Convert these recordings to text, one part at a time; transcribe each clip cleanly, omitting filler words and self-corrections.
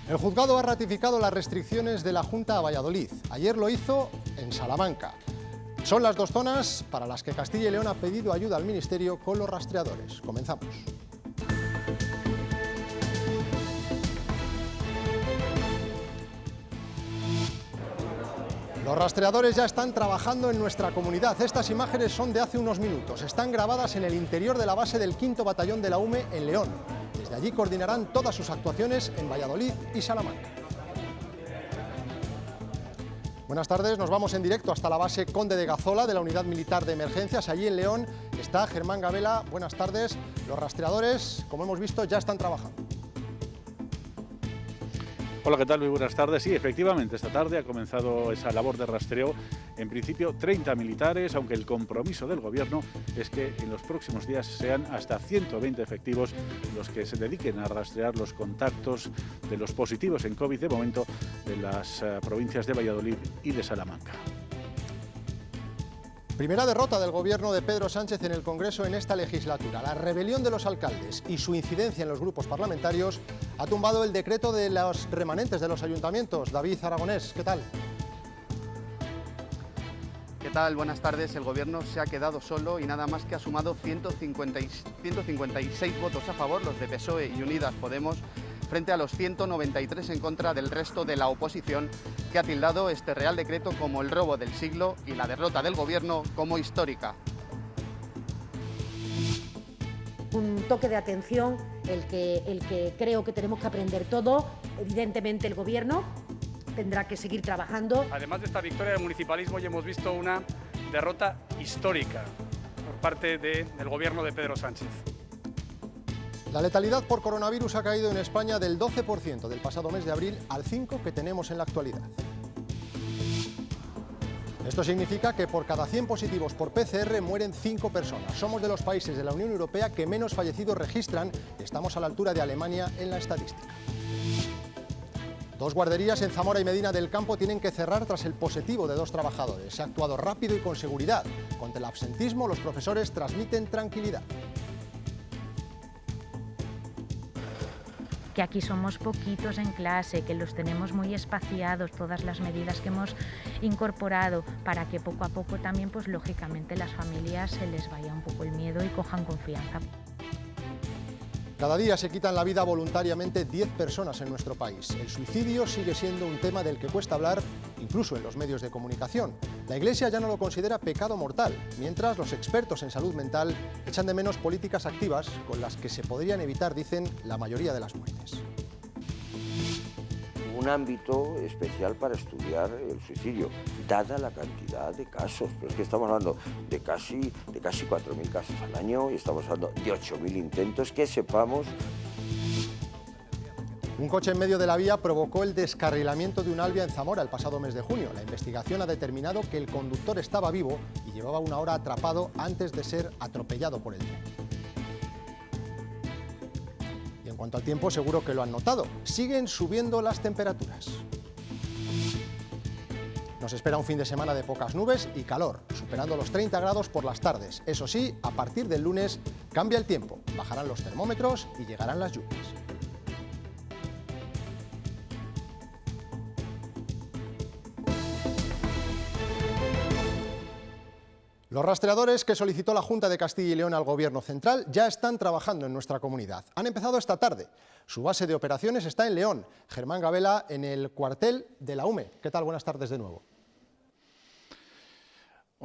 El juzgado ha ratificado las restricciones de la Junta a Valladolid. Ayer lo hizo en Salamanca. Son las dos zonas para las que Castilla y León ha pedido ayuda al Ministerio con los rastreadores. Comenzamos. Los rastreadores ya están trabajando en nuestra comunidad. Estas imágenes son de hace unos minutos. Están grabadas en el interior de la base del 5º Batallón de la UME en León. Desde allí coordinarán todas sus actuaciones en Valladolid y Salamanca. Buenas tardes, nos vamos en directo hasta la base Conde de Gazola de la Unidad Militar de Emergencias. Allí en León está Germán Gabela. Buenas tardes. Los rastreadores, como hemos visto, ya están trabajando. Hola, ¿qué tal? Muy buenas tardes. Sí, efectivamente, esta tarde ha comenzado esa labor de rastreo. En principio, 30 militares, aunque el compromiso del Gobierno es que en los próximos días sean hasta 120 efectivos los que se dediquen a rastrear los contactos de los positivos en COVID, de momento, de las provincias de Valladolid y de Salamanca. Primera derrota del gobierno de Pedro Sánchez en el Congreso en esta legislatura. La rebelión de los alcaldes y su incidencia en los grupos parlamentarios ha tumbado el decreto de los remanentes de los ayuntamientos. David Aragonés, ¿qué tal? ¿Qué tal? Buenas tardes. El gobierno se ha quedado solo y nada más que ha sumado 156 votos a favor, los de PSOE y Unidas Podemos, frente a los 193 en contra del resto de la oposición, que ha tildado este Real Decreto como el robo del siglo y la derrota del Gobierno como histórica. Un toque de atención, el que creo que tenemos que aprender todo. Evidentemente el Gobierno tendrá que seguir trabajando. Además de esta victoria del municipalismo, ya hemos visto una derrota histórica por parte del Gobierno de Pedro Sánchez. La letalidad por coronavirus ha caído en España del 12% del pasado mes de abril al 5% que tenemos en la actualidad. Esto significa que por cada 100 positivos por PCR mueren 5 personas. Somos de los países de la Unión Europea que menos fallecidos registran y estamos a la altura de Alemania en la estadística. 2 guarderías en Zamora y Medina del Campo tienen que cerrar tras el positivo de 2 trabajadores. Se ha actuado rápido y con seguridad. Contra el absentismo, los profesores transmiten tranquilidad. Que aquí somos poquitos en clase, que los tenemos muy espaciados, todas las medidas que hemos incorporado para que poco a poco también, pues lógicamente, las familias se les vaya un poco el miedo y cojan confianza. Cada día se quitan la vida voluntariamente 10 personas en nuestro país. El suicidio sigue siendo un tema del que cuesta hablar, incluso en los medios de comunicación. La Iglesia ya no lo considera pecado mortal, mientras los expertos en salud mental echan de menos políticas activas con las que se podrían evitar, dicen, la mayoría de las muertes. Un ámbito especial para estudiar el suicidio, dada la cantidad de casos. Pero es que estamos hablando de casi 4.000 casos al año y estamos hablando de 8.000 intentos, que sepamos. Un coche en medio de la vía provocó el descarrilamiento de un Alvia en Zamora el pasado mes de junio. La investigación ha determinado que el conductor estaba vivo y llevaba 1 hora atrapado antes de ser atropellado por el tren. En cuanto al tiempo, seguro que lo han notado. Siguen subiendo las temperaturas. Nos espera un fin de semana de pocas nubes y calor, superando los 30 grados por las tardes. Eso sí, a partir del lunes cambia el tiempo, bajarán los termómetros y llegarán las lluvias. Los rastreadores que solicitó la Junta de Castilla y León al Gobierno central ya están trabajando en nuestra comunidad. Han empezado esta tarde. Su base de operaciones está en León. Germán Gabela, en el cuartel de la UME. ¿Qué tal? Buenas tardes de nuevo.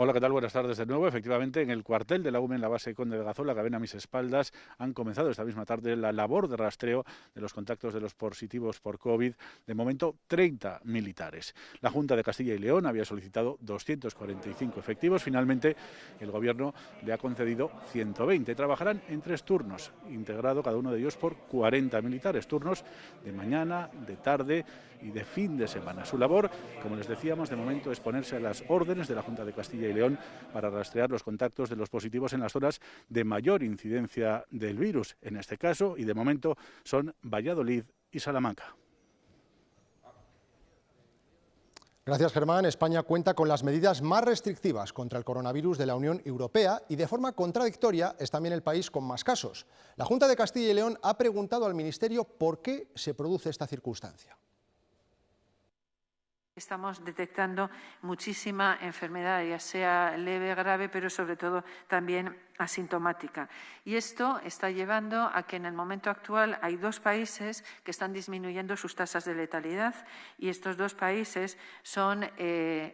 Hola, ¿qué tal? Buenas tardes de nuevo. Efectivamente, en el cuartel de la UME, en la base Conde de Gazola, que ven a mis espaldas, han comenzado esta misma tarde la labor de rastreo de los contactos de los positivos por COVID. De momento, 30 militares. La Junta de Castilla y León había solicitado 245 efectivos. Finalmente, el Gobierno le ha concedido 120. Trabajarán en 3 turnos, integrado cada uno de ellos por 40 militares. Turnos de mañana, de tarde y de fin de semana. Su labor, como les decíamos, de momento es ponerse a las órdenes de la Junta de Castilla y León para rastrear los contactos de los positivos en las zonas de mayor incidencia del virus. En este caso, y de momento, son Valladolid y Salamanca. Gracias, Germán. España cuenta con las medidas más restrictivas contra el coronavirus de la Unión Europea y, de forma contradictoria, es también el país con más casos. La Junta de Castilla y León ha preguntado al Ministerio por qué se produce esta circunstancia. Estamos detectando muchísima enfermedad, ya sea leve, grave, pero sobre todo también asintomática. Y esto está llevando a que en el momento actual hay 2 países que están disminuyendo sus tasas de letalidad, y estos 2 países son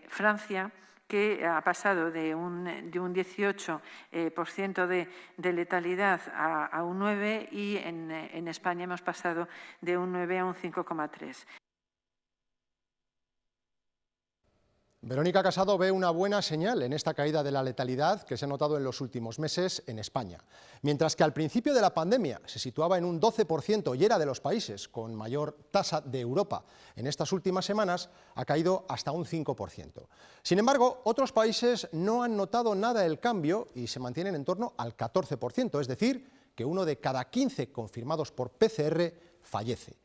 Francia, que ha pasado de un 18% de letalidad a un 9%, y en España hemos pasado de un 9 a un 5,3%. Verónica Casado ve una buena señal en esta caída de la letalidad que se ha notado en los últimos meses en España. Mientras que al principio de la pandemia se situaba en un 12% y era de los países con mayor tasa de Europa, en estas últimas semanas ha caído hasta un 5%. Sin embargo, otros países no han notado nada el cambio y se mantienen en torno al 14%, es decir, que 1 de cada 15 confirmados por PCR fallece.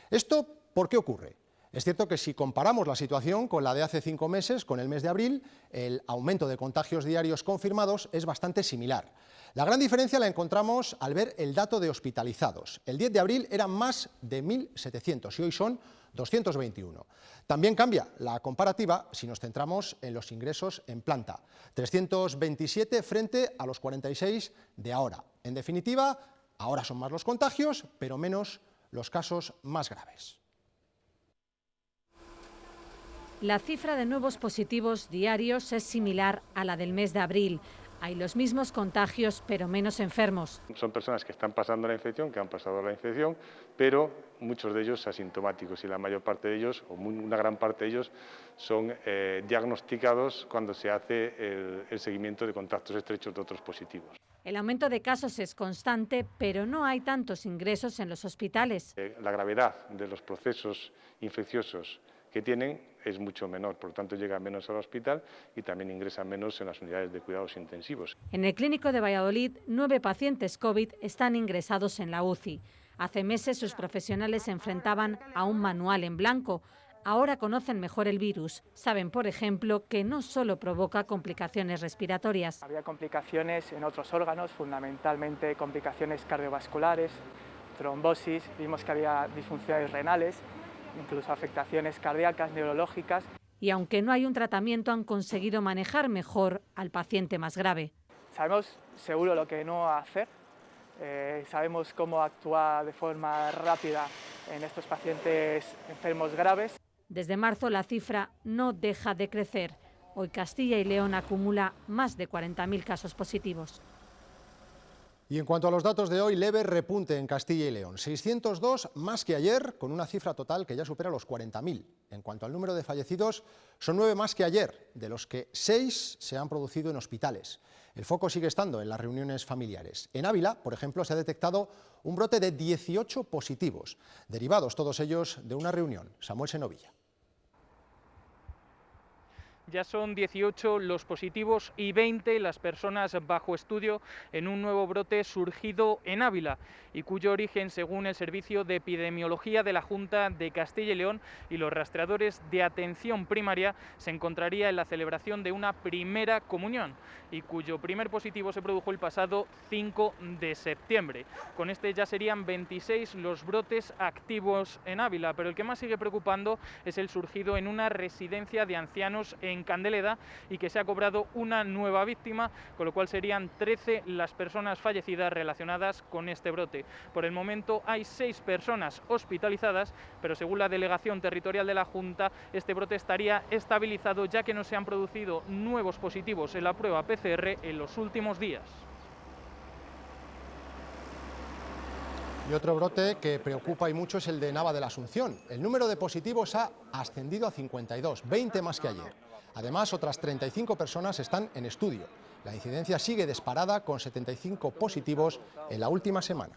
¿Esto por qué ocurre? Es cierto que si comparamos la situación con la de hace 5 meses, con el mes de abril, el aumento de contagios diarios confirmados es bastante similar. La gran diferencia la encontramos al ver el dato de hospitalizados. El 10 de abril eran más de 1.700 y hoy son 221. También cambia la comparativa si nos centramos en los ingresos en planta. 327 frente a los 46 de ahora. En definitiva, ahora son más los contagios, pero menos los casos más graves. La cifra de nuevos positivos diarios es similar a la del mes de abril. Hay los mismos contagios, pero menos enfermos. Son personas que están pasando la infección, que han pasado la infección, pero muchos de ellos asintomáticos, y la mayor parte de ellos, o una gran parte de ellos, son diagnosticados cuando se hace el seguimiento de contactos estrechos de otros positivos. El aumento de casos es constante, pero no hay tantos ingresos en los hospitales. La gravedad de los procesos infecciosos que tienen es mucho menor, por lo tanto llegan menos al hospital y también ingresan menos en las unidades de cuidados intensivos. En el Clínico de Valladolid, 9 pacientes COVID están ingresados en la UCI. Hace meses sus profesionales se enfrentaban a un manual en blanco. Ahora conocen mejor el virus. Saben, por ejemplo, que no solo provoca complicaciones respiratorias. Había complicaciones en otros órganos, fundamentalmente complicaciones cardiovasculares, trombosis, vimos que había disfunciones renales, incluso afectaciones cardíacas, neurológicas. Y aunque no hay un tratamiento, han conseguido manejar mejor al paciente más grave. Sabemos seguro lo que no hacer, sabemos cómo actuar de forma rápida en estos pacientes enfermos graves. Desde marzo la cifra no deja de crecer. Hoy Castilla y León acumula más de 40.000 casos positivos. Y en cuanto a los datos de hoy, leve repunte en Castilla y León. 602 más que ayer, con una cifra total que ya supera los 40.000. En cuanto al número de fallecidos, son 9 más que ayer, de los que 6 se han producido en hospitales. El foco sigue estando en las reuniones familiares. En Ávila, por ejemplo, se ha detectado un brote de 18 positivos, derivados todos ellos de una reunión. Samuel Senovilla. Ya son 18 los positivos y 20 las personas bajo estudio en un nuevo brote surgido en Ávila y cuyo origen, según el Servicio de Epidemiología de la Junta de Castilla y León y los rastreadores de atención primaria, se encontraría en la celebración de una primera comunión y cuyo primer positivo se produjo el pasado 5 de septiembre. Con este ya serían 26 los brotes activos en Ávila, pero el que más sigue preocupando es el surgido en una residencia de ancianos en Candeleda y que se ha cobrado una nueva víctima, con lo cual serían 13 las personas fallecidas relacionadas con este brote. Por el momento hay 6 personas hospitalizadas, pero según la delegación territorial de la Junta, este brote estaría estabilizado ya que no se han producido nuevos positivos en la prueba PCR en los últimos días. Y otro brote que preocupa y mucho es el de Nava de la Asunción. El número de positivos ha ascendido a 52, 20 más que ayer. Además, otras 35 personas están en estudio. La incidencia sigue disparada con 75 positivos en la última semana.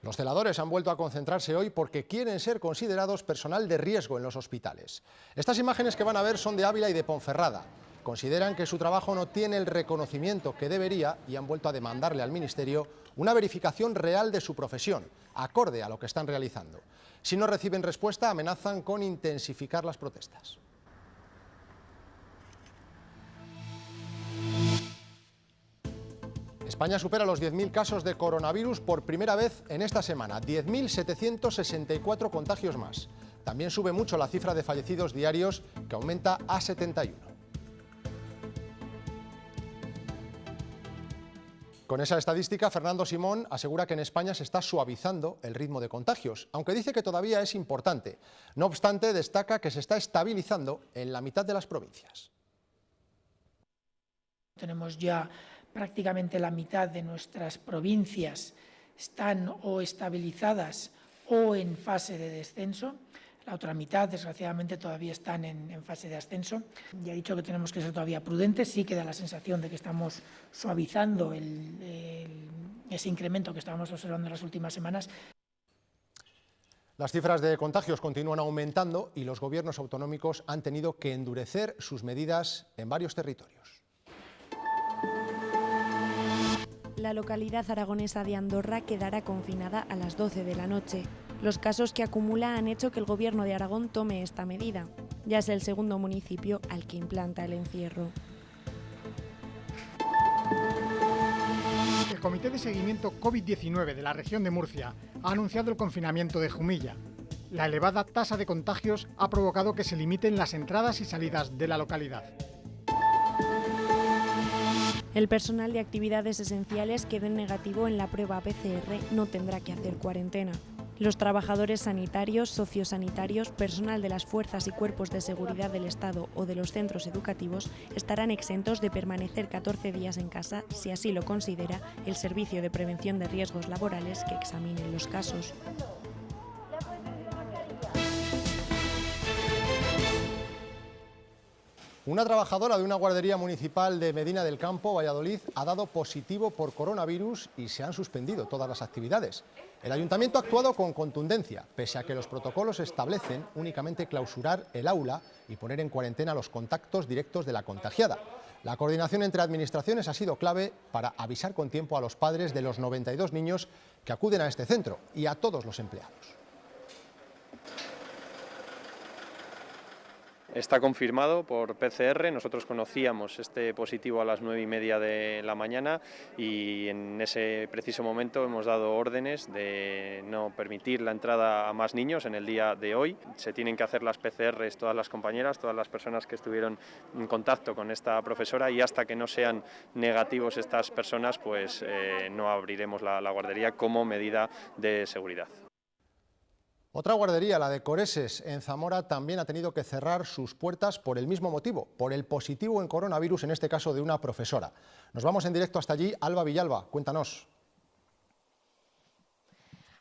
Los celadores han vuelto a concentrarse hoy porque quieren ser considerados personal de riesgo en los hospitales. Estas imágenes que van a ver son de Ávila y de Ponferrada. consideran que su trabajo no tiene el reconocimiento que debería y han vuelto a demandarle al Ministerio una verificación real de su profesión, acorde a lo que están realizando. Si no reciben respuesta, amenazan con intensificar las protestas. España supera los 10.000 casos de coronavirus por primera vez en esta semana, 10.764 contagios más. También sube mucho la cifra de fallecidos diarios, que aumenta a 71. Con esa estadística, Fernando Simón asegura que en España se está suavizando el ritmo de contagios, aunque dice que todavía es importante. No obstante, destaca que se está estabilizando en la mitad de las provincias. Tenemos ya prácticamente la mitad de nuestras provincias están o estabilizadas o en fase de descenso. La otra mitad, desgraciadamente, todavía están en fase de ascenso. Ya he dicho que tenemos que ser todavía prudentes. Sí que da la sensación de que estamos suavizando ese incremento que estábamos observando en las últimas semanas. Las cifras de contagios continúan aumentando y los gobiernos autonómicos han tenido que endurecer sus medidas en varios territorios. La localidad aragonesa de Andorra quedará confinada a las 12 de la noche. Los casos que acumula han hecho que el Gobierno de Aragón tome esta medida. Ya es el segundo municipio al que implanta el encierro. El Comité de Seguimiento COVID-19 de la región de Murcia ha anunciado el confinamiento de Jumilla. La elevada tasa de contagios ha provocado que se limiten las entradas y salidas de la localidad. El personal de actividades esenciales que den negativo en la prueba PCR no tendrá que hacer cuarentena. Los trabajadores sanitarios, sociosanitarios, personal de las fuerzas y cuerpos de seguridad del Estado o de los centros educativos estarán exentos de permanecer 14 días en casa si así lo considera el Servicio de Prevención de Riesgos Laborales que examine los casos. Una trabajadora de una guardería municipal de Medina del Campo, Valladolid, ha dado positivo por coronavirus y se han suspendido todas las actividades. El ayuntamiento ha actuado con contundencia, pese a que los protocolos establecen únicamente clausurar el aula y poner en cuarentena los contactos directos de la contagiada. La coordinación entre administraciones ha sido clave para avisar con tiempo a los padres de los 92 niños que acuden a este centro y a todos los empleados. Está confirmado por PCR, nosotros conocíamos este positivo a las 9:30 de la mañana y en ese preciso momento hemos dado órdenes de no permitir la entrada a más niños en el día de hoy. Se tienen que hacer las PCRs todas las compañeras, todas las personas que estuvieron en contacto con esta profesora y hasta que no sean negativos estas personas pues no abriremos la guardería como medida de seguridad. Otra guardería, la de Coreses, en Zamora, también ha tenido que cerrar sus puertas por el mismo motivo, por el positivo en coronavirus, en este caso de una profesora. Nos vamos en directo hasta allí. Alba Villalba, cuéntanos.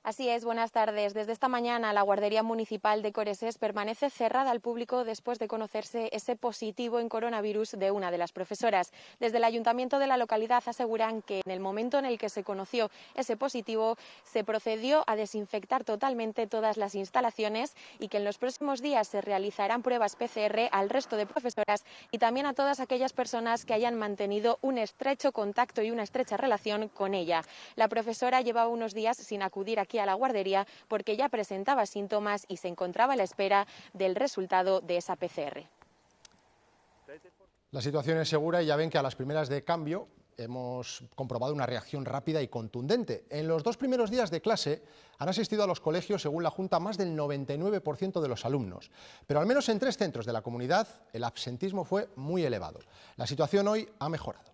Así es, buenas tardes. Desde esta mañana la guardería municipal de Coreses permanece cerrada al público después de conocerse ese positivo en coronavirus de una de las profesoras. Desde el ayuntamiento de la localidad aseguran que en el momento en el que se conoció ese positivo se procedió a desinfectar totalmente todas las instalaciones y que en los próximos días se realizarán pruebas PCR al resto de profesoras y también a todas aquellas personas que hayan mantenido un estrecho contacto y una estrecha relación con ella. La profesora llevaba unos días sin acudir aquí a la guardería porque ya presentaba síntomas y se encontraba a la espera del resultado de esa PCR. La situación es segura y ya ven que a las primeras de cambio hemos comprobado una reacción rápida y contundente. En los 2 primeros días de clase han asistido a los colegios, según la Junta, más del 99% de los alumnos. Pero al menos en 3 centros de la comunidad el absentismo fue muy elevado. La situación hoy ha mejorado.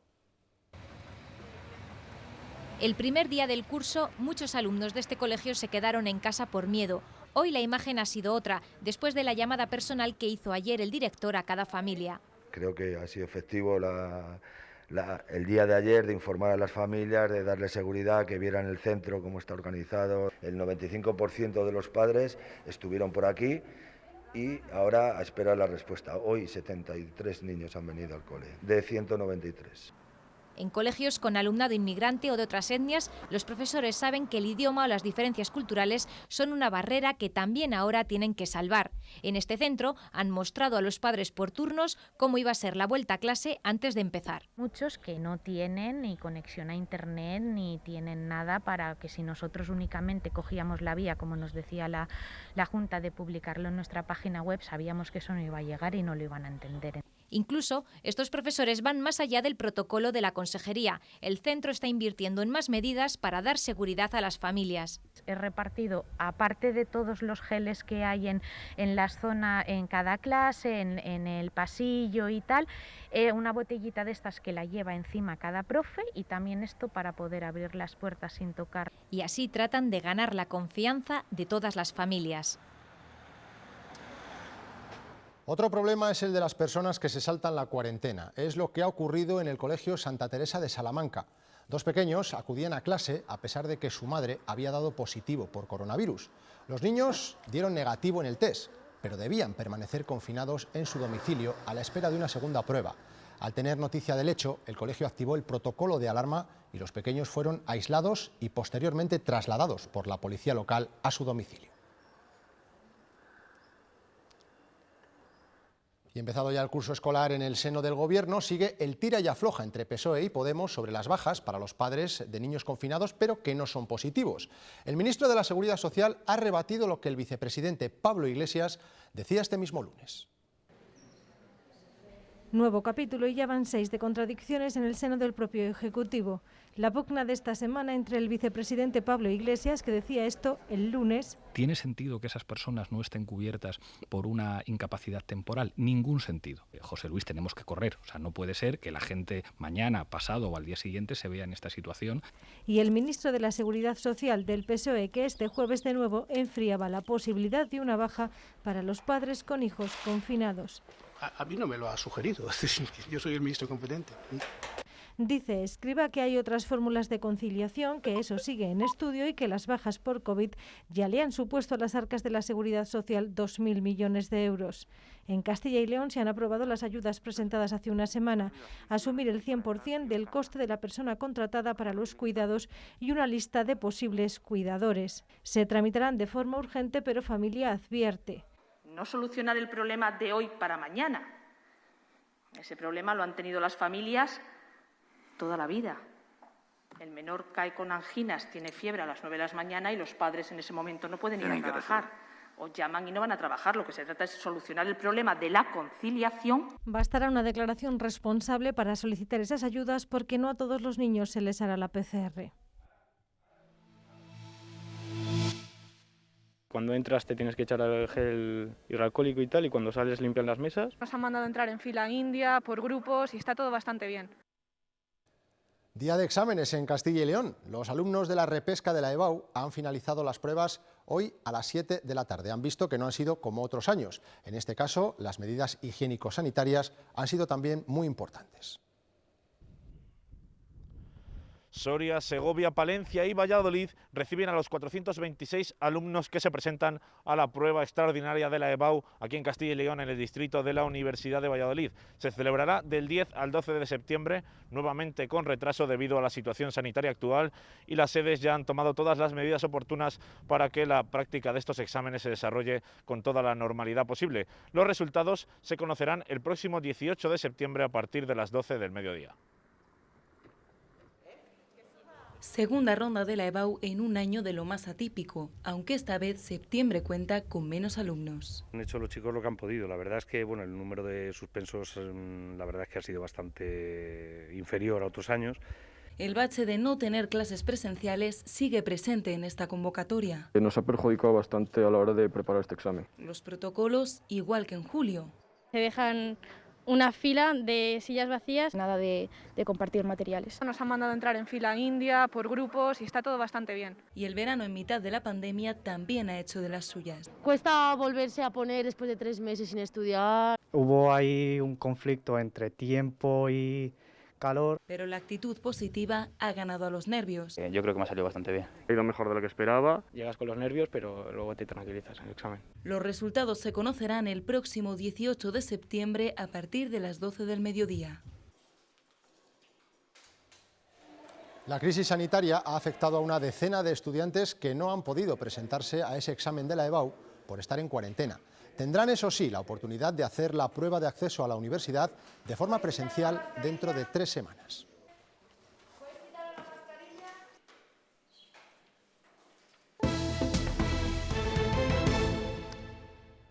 El primer día del curso, muchos alumnos de este colegio se quedaron en casa por miedo. Hoy la imagen ha sido otra, después de la llamada personal que hizo ayer el director a cada familia. Creo que ha sido efectivo el día de ayer de informar a las familias, de darles seguridad, que vieran el centro, cómo está organizado. El 95% de los padres estuvieron por aquí y ahora a esperar la respuesta. Hoy 73 niños han venido al cole, de 193. En colegios con alumnado inmigrante o de otras etnias, los profesores saben que el idioma o las diferencias culturales son una barrera que también ahora tienen que salvar. En este centro han mostrado a los padres por turnos cómo iba a ser la vuelta a clase antes de empezar. Muchos que no tienen ni conexión a internet ni tienen nada, para que si nosotros únicamente cogíamos la vía, como nos decía la Junta, de publicarlo en nuestra página web, sabíamos que eso no iba a llegar y no lo iban a entender. Incluso, estos profesores van más allá del protocolo de la consejería. El centro está invirtiendo en más medidas para dar seguridad a las familias. He repartido, aparte de todos los geles que hay en la zona, en cada clase, en el pasillo y tal, una botellita de estas que la lleva encima cada profe, y también esto para poder abrir las puertas sin tocar. Y así tratan de ganar la confianza de todas las familias. Otro problema es el de las personas que se saltan la cuarentena. Es lo que ha ocurrido en el Colegio Santa Teresa de Salamanca. 2 pequeños acudían a clase a pesar de que su madre había dado positivo por coronavirus. Los niños dieron negativo en el test, pero debían permanecer confinados en su domicilio a la espera de una segunda prueba. Al tener noticia del hecho, el colegio activó el protocolo de alarma y los pequeños fueron aislados y posteriormente trasladados por la policía local a su domicilio. Y empezado ya el curso escolar en el seno del Gobierno, sigue el tira y afloja entre PSOE y Podemos sobre las bajas para los padres de niños confinados, pero que no son positivos. El ministro de la Seguridad Social ha rebatido lo que el vicepresidente Pablo Iglesias decía este mismo lunes. Nuevo capítulo y ya van 6 de contradicciones en el seno del propio Ejecutivo. La pugna de esta semana entre el vicepresidente Pablo Iglesias, que decía esto el lunes. ¿Tiene sentido que esas personas no estén cubiertas por una incapacidad temporal? Ningún sentido. José Luis, tenemos que correr. O sea, no puede ser que la gente mañana, pasado o al día siguiente se vea en esta situación. Y el ministro de la Seguridad Social del PSOE, que este jueves de nuevo enfriaba la posibilidad de una baja para los padres con hijos confinados. A mí no me lo ha sugerido, yo soy el ministro competente. Dice Escrivá que hay otras fórmulas de conciliación, que eso sigue en estudio y que las bajas por COVID ya le han supuesto a las arcas de la Seguridad Social 2.000 millones de euros. En Castilla y León se han aprobado las ayudas presentadas hace una semana, asumir el 100% del coste de la persona contratada para los cuidados y una lista de posibles cuidadores. Se tramitarán de forma urgente, pero Familia advierte. No solucionar el problema de hoy para mañana. Ese problema lo han tenido las familias toda la vida. El menor cae con anginas, tiene fiebre a las 9 de la mañana y los padres en ese momento no pueden ir a trabajar. O llaman y no van a trabajar. Lo que se trata es solucionar el problema de la conciliación. Bastará una declaración responsable para solicitar esas ayudas, porque no a todos los niños se les hará la PCR. Cuando entras te tienes que echar el gel hidroalcohólico y tal, y cuando sales limpian las mesas. Nos han mandado entrar en fila india, por grupos, y está todo bastante bien. Día de exámenes en Castilla y León. Los alumnos de la repesca de la EBAU han finalizado las pruebas hoy a las 7 de la tarde. Han visto que no han sido como otros años. En este caso, las medidas higiénico-sanitarias han sido también muy importantes. Soria, Segovia, Palencia y Valladolid reciben a los 426 alumnos que se presentan a la prueba extraordinaria de la EBAU aquí en Castilla y León, en el distrito de la Universidad de Valladolid. Se celebrará del 10 al 12 de septiembre, nuevamente con retraso debido a la situación sanitaria actual, y las sedes ya han tomado todas las medidas oportunas para que la práctica de estos exámenes se desarrolle con toda la normalidad posible. Los resultados se conocerán el próximo 18 de septiembre a partir de las 12 del mediodía. Segunda ronda de la EBAU en un año de lo más atípico, aunque esta vez septiembre cuenta con menos alumnos. Han hecho los chicos lo que han podido. La verdad es que el número de suspensos la verdad es que ha sido bastante inferior a otros años. El bache de no tener clases presenciales sigue presente en esta convocatoria. Nos ha perjudicado bastante a la hora de preparar este examen. Los protocolos igual que en julio. Se dejan una fila de sillas vacías, nada de compartir materiales. Nos han mandado entrar en fila india, por grupos, y está todo bastante bien. Y el verano en mitad de la pandemia también ha hecho de las suyas. Cuesta volverse a poner después de 3 meses sin estudiar. Hubo ahí un conflicto entre tiempo y calor. Pero la actitud positiva ha ganado a los nervios. Yo creo que me ha salido bastante bien. Ha ido mejor de lo que esperaba. Llegas con los nervios, pero luego te tranquilizas en el examen. Los resultados se conocerán el próximo 18 de septiembre a partir de las 12 del mediodía. La crisis sanitaria ha afectado a una decena de estudiantes que no han podido presentarse a ese examen de la EBAU por estar en cuarentena. Tendrán, eso sí, la oportunidad de hacer la prueba de acceso a la universidad de forma presencial dentro de 3 semanas.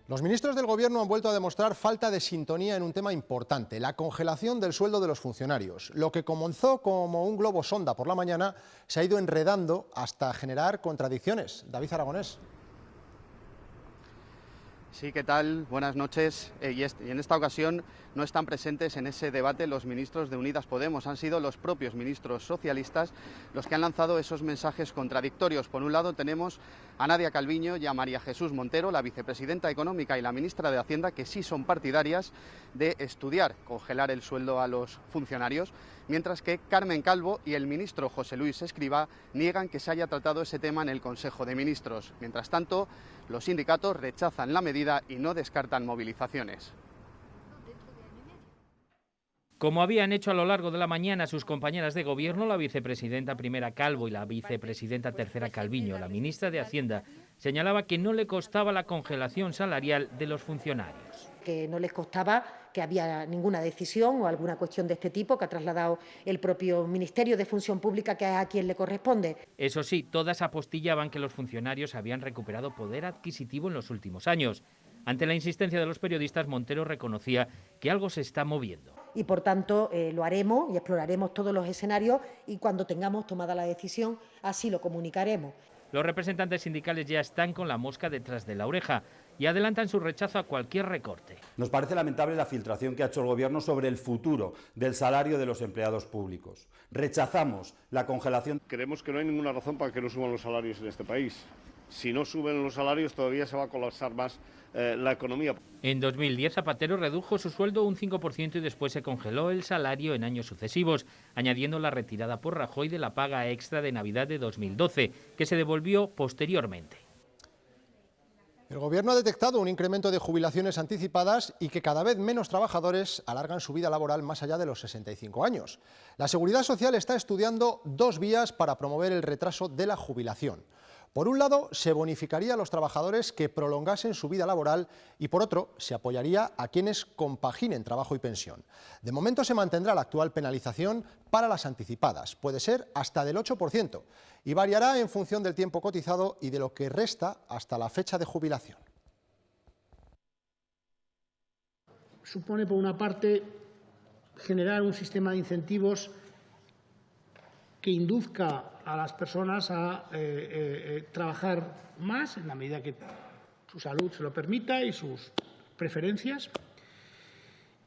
Los ministros del Gobierno han vuelto a demostrar falta de sintonía en un tema importante, la congelación del sueldo de los funcionarios. Lo que comenzó como un globo sonda por la mañana se ha ido enredando hasta generar contradicciones. David Aragonés. Sí, ¿qué tal? Buenas noches. Y en esta ocasión no están presentes en ese debate los ministros de Unidas Podemos. Han sido los propios ministros socialistas los que han lanzado esos mensajes contradictorios. Por un lado tenemos a Nadia Calviño y a María Jesús Montero, la vicepresidenta económica y la ministra de Hacienda, que sí son partidarias de estudiar congelar el sueldo a los funcionarios, mientras que Carmen Calvo y el ministro José Luis Escrivá niegan que se haya tratado ese tema en el Consejo de Ministros. Mientras tanto, los sindicatos rechazan la medida y no descartan movilizaciones. Como habían hecho a lo largo de la mañana sus compañeras de gobierno, la vicepresidenta primera Calvo y la vicepresidenta tercera Calviño, la ministra de Hacienda, señalaba que no le costaba la congelación salarial de los funcionarios. Que no les costaba, que había ninguna decisión o alguna cuestión de este tipo que ha trasladado el propio Ministerio de Función Pública, que es a quien le corresponde. Eso sí, todas apostillaban que los funcionarios habían recuperado poder adquisitivo en los últimos años. Ante la insistencia de los periodistas, Montero reconocía que algo se está moviendo. Y por tanto lo haremos y exploraremos todos los escenarios y cuando tengamos tomada la decisión así lo comunicaremos. Los representantes sindicales ya están con la mosca detrás de la oreja y adelantan su rechazo a cualquier recorte. Nos parece lamentable la filtración que ha hecho el Gobierno sobre el futuro del salario de los empleados públicos. Rechazamos la congelación. Creemos que no hay ninguna razón para que no suban los salarios en este país. Si no suben los salarios todavía se va a colapsar más la economía. En 2010 Zapatero redujo su sueldo un 5% y después se congeló el salario en años sucesivos, añadiendo la retirada por Rajoy de la paga extra de Navidad de 2012, que se devolvió posteriormente. El Gobierno ha detectado un incremento de jubilaciones anticipadas y que cada vez menos trabajadores alargan su vida laboral más allá de los 65 años. La Seguridad Social está estudiando 2 vías para promover el retraso de la jubilación. Por un lado, se bonificaría a los trabajadores que prolongasen su vida laboral y por otro, se apoyaría a quienes compaginen trabajo y pensión. De momento se mantendrá la actual penalización para las anticipadas, puede ser hasta del 8%, y variará en función del tiempo cotizado y de lo que resta hasta la fecha de jubilación. Supone, por una parte, generar un sistema de incentivos que induzca a las personas a trabajar más en la medida que su salud se lo permita y sus preferencias.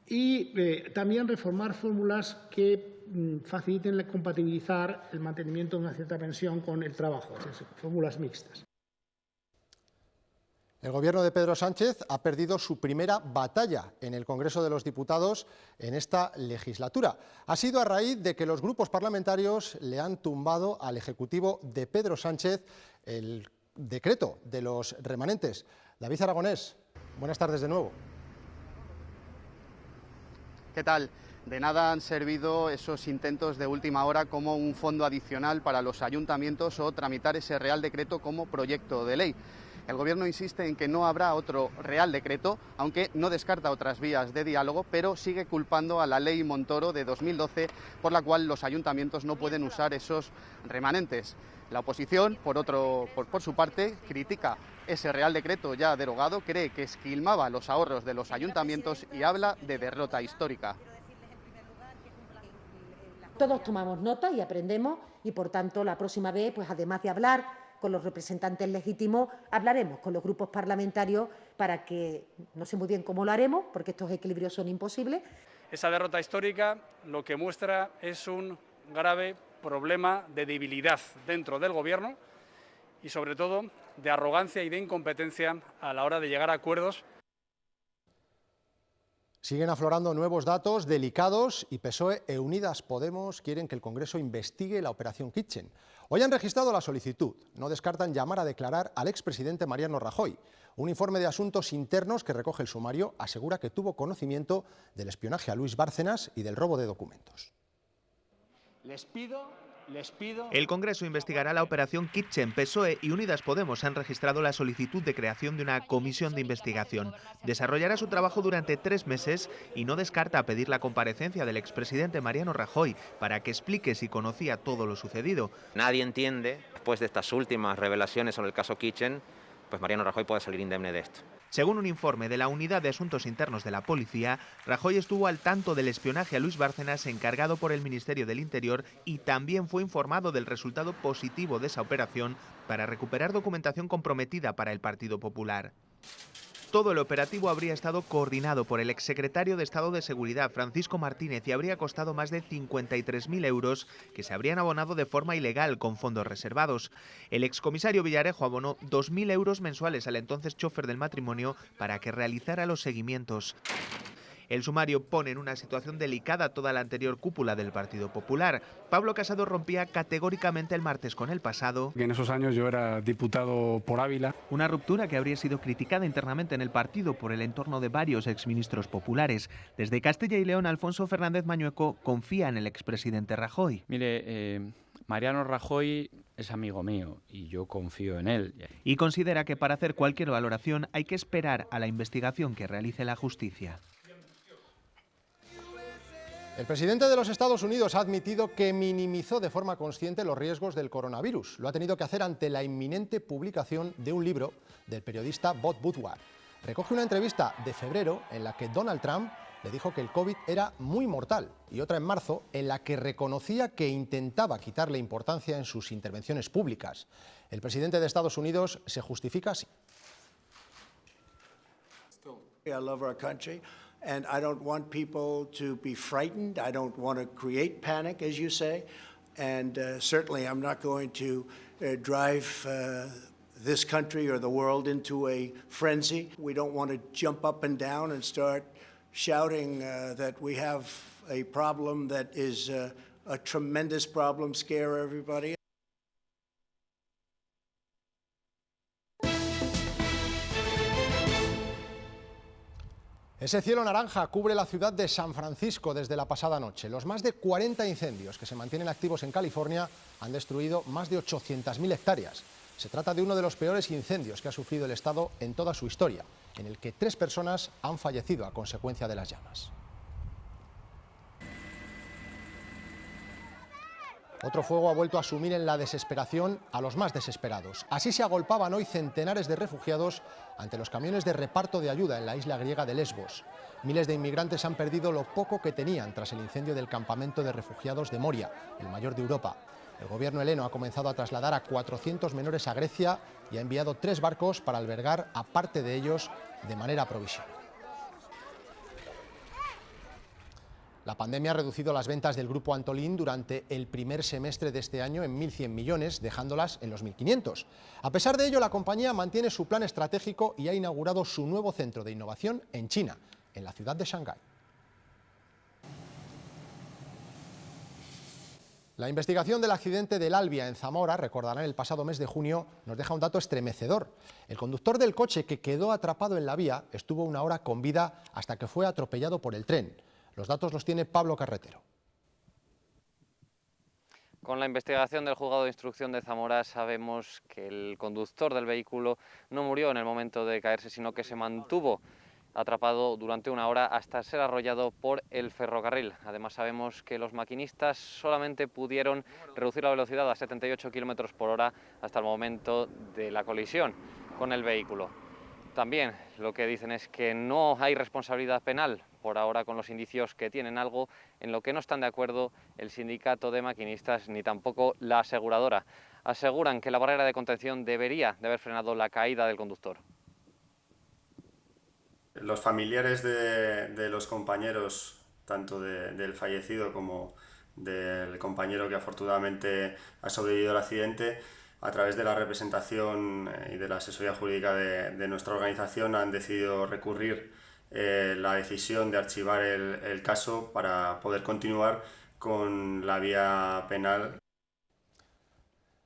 Y también reformar fórmulas que faciliten compatibilizar el mantenimiento de una cierta pensión con el trabajo, es decir, fórmulas mixtas. El Gobierno de Pedro Sánchez ha perdido su primera batalla en el Congreso de los Diputados en esta legislatura. Ha sido a raíz de que los grupos parlamentarios le han tumbado al Ejecutivo de Pedro Sánchez el decreto de los remanentes. David Aragonés, buenas tardes de nuevo. ¿Qué tal? De nada han servido esos intentos de última hora como un fondo adicional para los ayuntamientos o tramitar ese Real Decreto como proyecto de ley. El Gobierno insiste en que no habrá otro Real Decreto, aunque no descarta otras vías de diálogo, pero sigue culpando a la Ley Montoro de 2012, por la cual los ayuntamientos no pueden usar esos remanentes. La oposición, por su parte, critica ese Real Decreto ya derogado, cree que esquilmaba los ahorros de los ayuntamientos y habla de derrota histórica. Todos tomamos nota y aprendemos y, por tanto, la próxima vez, pues además de hablar con los representantes legítimos, hablaremos con los grupos parlamentarios para que, no sé muy bien cómo lo haremos, porque estos equilibrios son imposibles. Esa derrota histórica lo que muestra es un grave problema de debilidad dentro del Gobierno y, sobre todo, de arrogancia y de incompetencia a la hora de llegar a acuerdos. Siguen aflorando nuevos datos delicados y PSOE e Unidas Podemos quieren que el Congreso investigue la operación Kitchen. Hoy han registrado la solicitud. No descartan llamar a declarar al expresidente Mariano Rajoy. Un informe de asuntos internos que recoge el sumario asegura que tuvo conocimiento del espionaje a Luis Bárcenas y del robo de documentos. Les pido El Congreso investigará la operación Kitchen. PSOE y Unidas Podemos han registrado la solicitud de creación de una comisión de investigación. Desarrollará su trabajo durante 3 meses y no descarta pedir la comparecencia del expresidente Mariano Rajoy para que explique si conocía todo lo sucedido. Nadie entiende, después de estas últimas revelaciones sobre el caso Kitchen, pues Mariano Rajoy puede salir indemne de esto. Según un informe de la Unidad de Asuntos Internos de la Policía, Rajoy estuvo al tanto del espionaje a Luis Bárcenas encargado por el Ministerio del Interior y también fue informado del resultado positivo de esa operación para recuperar documentación comprometida para el Partido Popular. Todo el operativo habría estado coordinado por el exsecretario de Estado de Seguridad, Francisco Martínez, y habría costado más de 53.000 euros que se habrían abonado de forma ilegal con fondos reservados. El excomisario Villarejo abonó 2.000 euros mensuales al entonces chofer del matrimonio para que realizara los seguimientos. El sumario pone en una situación delicada toda la anterior cúpula del Partido Popular. Pablo Casado rompía categóricamente el martes con el pasado. En esos años yo era diputado por Ávila. Una ruptura que habría sido criticada internamente en el partido por el entorno de varios exministros populares. Desde Castilla y León, Alfonso Fernández Mañueco confía en el expresidente Rajoy. Mire, Mariano Rajoy es amigo mío y yo confío en él. Y considera que para hacer cualquier valoración hay que esperar a la investigación que realice la justicia. El presidente de los Estados Unidos ha admitido que minimizó de forma consciente los riesgos del coronavirus. Lo ha tenido que hacer ante la inminente publicación de un libro del periodista Bob Woodward. Recoge una entrevista de febrero en la que Donald Trump le dijo que el COVID era muy mortal y otra en marzo en la que reconocía que intentaba quitarle importancia en sus intervenciones públicas. El presidente de Estados Unidos se justifica así. I love our country. And I don't want people to be frightened. I don't want to create panic, as you say. And certainly I'm not going to drive this country or the world into a frenzy. We don't want to jump up and down and start shouting that we have a problem that is a tremendous problem, scare everybody. Ese cielo naranja cubre la ciudad de San Francisco desde la pasada noche. Los más de 40 incendios que se mantienen activos en California han destruido más de 800.000 hectáreas. Se trata de uno de los peores incendios que ha sufrido el estado en toda su historia, en el que 3 personas han fallecido a consecuencia de las llamas. Otro fuego ha vuelto a sumir en la desesperación a los más desesperados. Así se agolpaban hoy centenares de refugiados ante los camiones de reparto de ayuda en la isla griega de Lesbos. Miles de inmigrantes han perdido lo poco que tenían tras el incendio del campamento de refugiados de Moria, el mayor de Europa. El gobierno heleno ha comenzado a trasladar a 400 menores a Grecia y ha enviado 3 barcos para albergar a parte de ellos de manera provisional. La pandemia ha reducido las ventas del grupo Antolín durante el primer semestre de este año en 1.100 millones, dejándolas en los 1.500. A pesar de ello, la compañía mantiene su plan estratégico y ha inaugurado su nuevo centro de innovación en China, en la ciudad de Shanghái. La investigación del accidente del Albia en Zamora, recordarán el pasado mes de junio, nos deja un dato estremecedor. El conductor del coche que quedó atrapado en la vía estuvo 1 hora con vida hasta que fue atropellado por el tren. Los datos los tiene Pablo Carretero. Con la investigación del juzgado de instrucción de Zamora sabemos que el conductor del vehículo no murió en el momento de caerse, sino que se mantuvo atrapado durante 1 hora hasta ser arrollado por el ferrocarril. Además sabemos que los maquinistas solamente pudieron reducir la velocidad a 78 km por hora hasta el momento de la colisión con el vehículo. También lo que dicen es que no hay responsabilidad penal por ahora con los indicios que tienen, algo en lo que no están de acuerdo el sindicato de maquinistas ni tampoco la aseguradora. Aseguran que la barrera de contención debería de haber frenado la caída del conductor. Los familiares de los compañeros, tanto del fallecido como del compañero que afortunadamente ha sobrevivido al accidente, a través de la representación y de la asesoría jurídica de nuestra organización, han decidido recurrir la decisión de archivar el caso para poder continuar con la vía penal.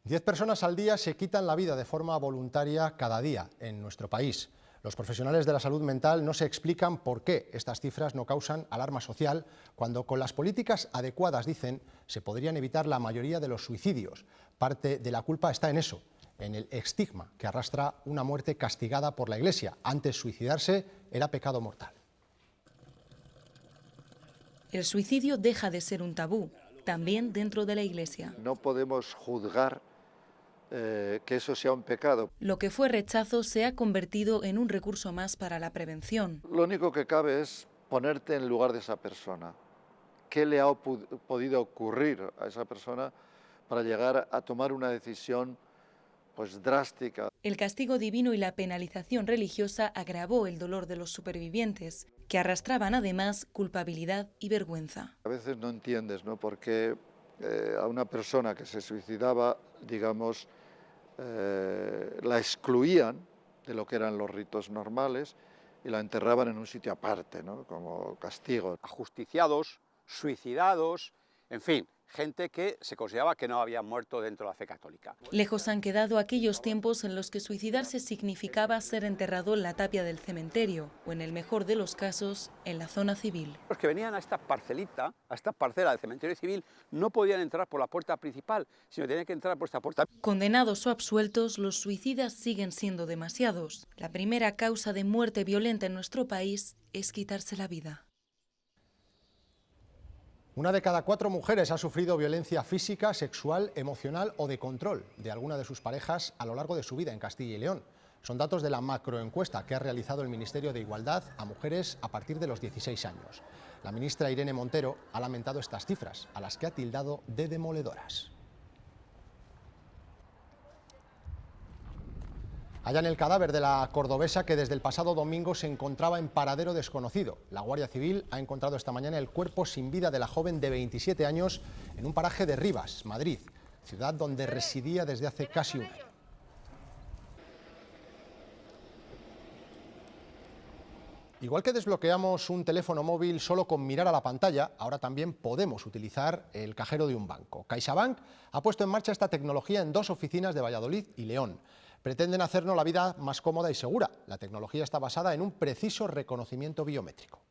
10 personas al día se quitan la vida de forma voluntaria cada día en nuestro país. Los profesionales de la salud mental no se explican por qué estas cifras no causan alarma social, cuando con las políticas adecuadas, dicen, se podrían evitar la mayoría de los suicidios. Parte de la culpa está en eso, en el estigma que arrastra una muerte castigada por la Iglesia. Antes suicidarse era pecado mortal. El suicidio deja de ser un tabú, también dentro de la Iglesia. No podemos juzgar que eso sea un pecado. Lo que fue rechazo se ha convertido en un recurso más para la prevención. Lo único que cabe es ponerte en lugar de esa persona. ¿Qué le ha podido ocurrir a esa persona para llegar a tomar una decisión pues drástica? El castigo divino y la penalización religiosa agravó el dolor de los supervivientes, que arrastraban además culpabilidad y vergüenza. A veces no entiendes, ¿no?, por qué a una persona que se suicidaba, digamos, la excluían de lo que eran los ritos normales y la enterraban en un sitio aparte, ¿no?, como castigo. Ajusticiados, suicidados, en fin, gente que se consideraba que no había muerto dentro de la fe católica. Lejos han quedado aquellos tiempos en los que suicidarse significaba ser enterrado en la tapia del cementerio o, en el mejor de los casos, en la zona civil. Los que venían a esta parcelita, a esta parcela del cementerio civil, no podían entrar por la puerta principal, sino tenían que entrar por esta puerta. Condenados o absueltos, los suicidas siguen siendo demasiados. La primera causa de muerte violenta en nuestro país es quitarse la vida. Una de cada 4 mujeres ha sufrido violencia física, sexual, emocional o de control de alguna de sus parejas a lo largo de su vida en Castilla y León. Son datos de la macroencuesta que ha realizado el Ministerio de Igualdad a mujeres a partir de los 16 años. La ministra Irene Montero ha lamentado estas cifras, a las que ha tildado de demoledoras. Hallan el cadáver de la cordobesa que desde el pasado domingo se encontraba en paradero desconocido. La Guardia Civil ha encontrado esta mañana el cuerpo sin vida de la joven de 27 años en un paraje de Rivas, Madrid, ciudad donde residía desde hace casi un año. Igual que desbloqueamos un teléfono móvil solo con mirar a la pantalla, ahora también podemos utilizar el cajero de un banco. CaixaBank ha puesto en marcha esta tecnología en 2 oficinas de Valladolid y León. Pretenden hacernos la vida más cómoda y segura. La tecnología está basada en un preciso reconocimiento biométrico.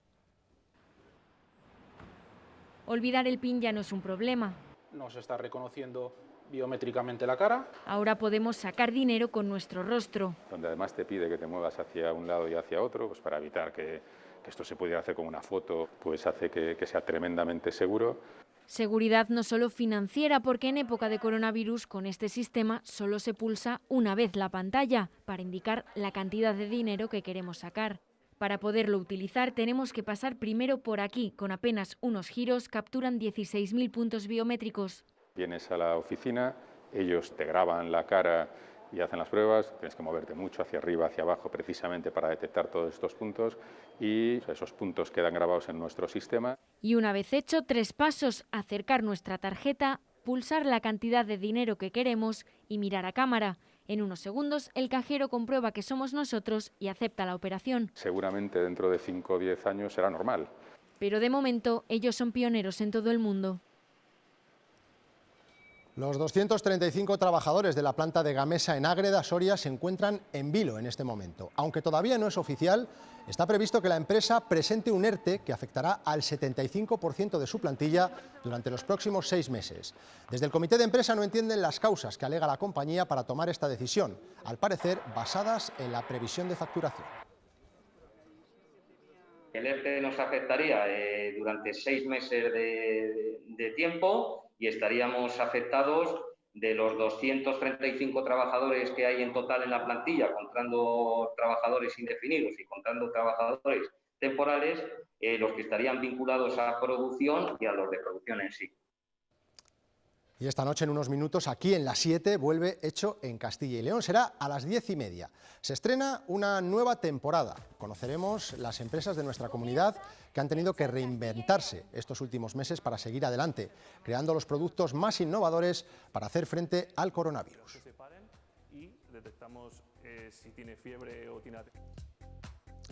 Olvidar el PIN ya no es un problema. Nos está reconociendo biométricamente la cara. Ahora podemos sacar dinero con nuestro rostro. Donde además te pide que te muevas hacia un lado y hacia otro, pues para evitar que esto se pudiera hacer con una foto, pues hace que sea tremendamente seguro. Seguridad no solo financiera, porque en época de coronavirus con este sistema solo se pulsa una vez la pantalla para indicar la cantidad de dinero que queremos sacar. Para poderlo utilizar tenemos que pasar primero por aquí. Con apenas unos giros capturan 16.000 puntos biométricos. Vienes a la oficina, ellos te graban la cara y hacen las pruebas, tienes que moverte mucho hacia arriba, hacia abajo, precisamente para detectar todos estos puntos, y esos puntos quedan grabados en nuestro sistema. Y una vez hecho, 3 pasos: acercar nuestra tarjeta, pulsar la cantidad de dinero que queremos y mirar a cámara. En unos segundos, el cajero comprueba que somos nosotros y acepta la operación. Seguramente dentro de 5 o 10 años será normal. Pero de momento, ellos son pioneros en todo el mundo. Los 235 trabajadores de la planta de Gamesa en Ágreda, Soria, se encuentran en vilo en este momento. Aunque todavía no es oficial, está previsto que la empresa presente un ERTE que afectará al 75% de su plantilla durante los próximos 6 meses. Desde el comité de empresa no entienden las causas que alega la compañía para tomar esta decisión, al parecer basadas en la previsión de facturación. El ERTE nos afectaría durante 6 meses de tiempo y estaríamos afectados de los 235 trabajadores que hay en total en la plantilla, contando trabajadores indefinidos y contando trabajadores temporales, los que estarían vinculados a producción y a los de producción en sí. Y esta noche, en unos minutos, aquí en La 7, vuelve Hecho en Castilla y León. Será a las 10:30. Se estrena una nueva temporada. Conoceremos las empresas de nuestra comunidad que han tenido que reinventarse estos últimos meses para seguir adelante, creando los productos más innovadores para hacer frente al coronavirus. Y detectamos si tiene fiebre o tiene...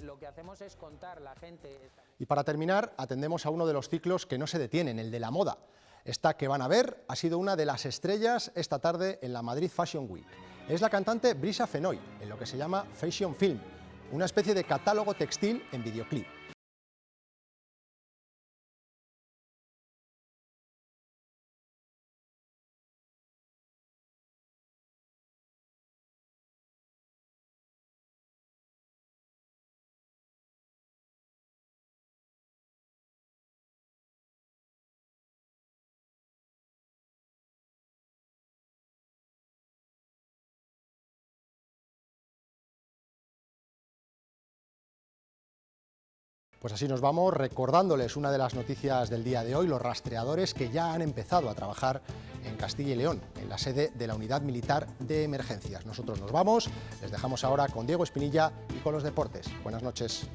Lo que hacemos es contar la gente... Y para terminar, atendemos a uno de los ciclos que no se detienen, el de la moda. Esta que van a ver ha sido una de las estrellas esta tarde en la Madrid Fashion Week. Es la cantante Brisa Fenoy, en lo que se llama Fashion Film. una especie de catálogo textil en videoclip. Pues así nos vamos, recordándoles una de las noticias del día de hoy, los rastreadores que ya han empezado a trabajar en Castilla y León, en la sede de la Unidad Militar de Emergencias. Nosotros nos vamos, les dejamos ahora con Diego Espinilla y con los deportes. Buenas noches.